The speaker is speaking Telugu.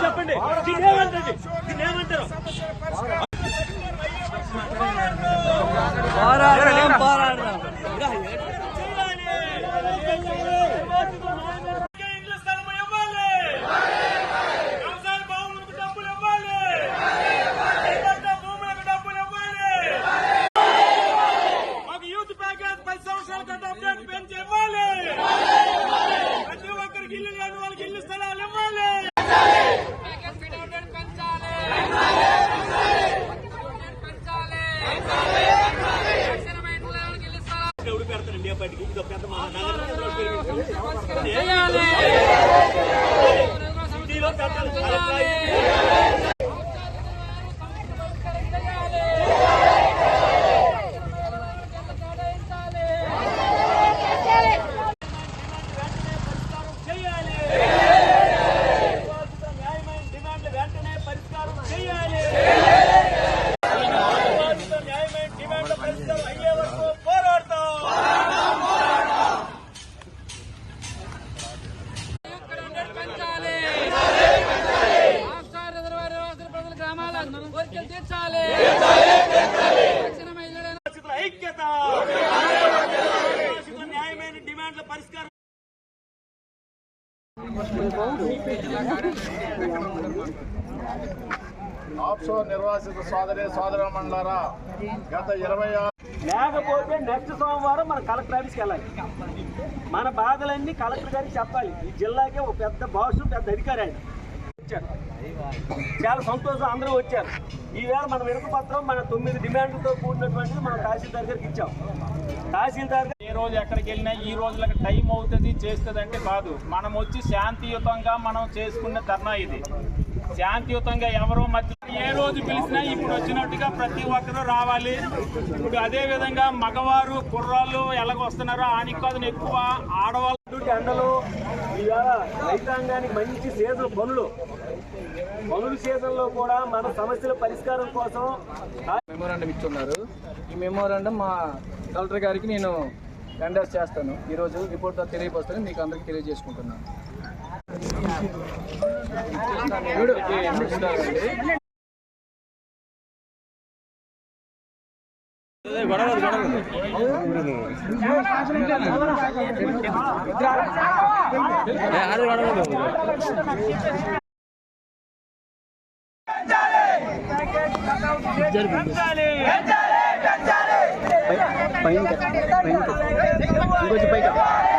చెప్పండి దీన్నేమంటారు ఆప్సో నిర్వాసిత సోదర మండలారా గత 26 లేకపోతే నెక్స్ట్ సోమవారం మన కలెక్టర్ ఆఫీస్కి వెళ్ళాలి. మన బాధలన్నీ కలెక్టర్ గారికి చెప్పాలి. ఈ జిల్లాకే ఒక పెద్ద బాసు, పెద్ద అధికారి ఆయన వచ్చారు. చాలా సంతోషం, అందరూ వచ్చారు. ఈవేళ మన వినతిపత్రం మన 9 డిమాండ్లతో కూడినటువంటిది మన తహసీల్దార్ గారికి ఇచ్చాం. తహసీల్దార్ గారు ఏ రోజు ఎక్కడికి వెళ్ళినా ఈ రోజులకు టైం అవుతుంది చేస్తుంది అంటే కాదు, మనం వచ్చి శాంతియుతంగా మనం చేసుకునే ధర్నా ఇది. శాంతియుతంగా ఎవరో మధ్య ఏ రోజు పిలిచినా ఇప్పుడు వచ్చినట్టుగా ప్రతి ఒక్కరూ రావాలి. ఇప్పుడు అదే విధంగా మగవారు కుర్రాళ్ళు ఎలాగొస్తున్నారో ఆనికి కాదు, ఎక్కువ ఆడవాళ్ళు ఎండలు ఇవాళ రైతాంగానికి మంచి సీజన్ పనుల సీజన్లో కూడా మన సమస్యల పరిష్కారం కోసం మెమోరాండం ఇస్తున్నారు. ఈ మెమోరాండం మా కలెక్టర్ గారికి నేను ఎండర్స్ చేస్తాను. ఈరోజు రిపోర్ట్ తెలియపరుస్తాను, మీకు అందరికీ తెలియజేసుకుంటున్నాను. పైన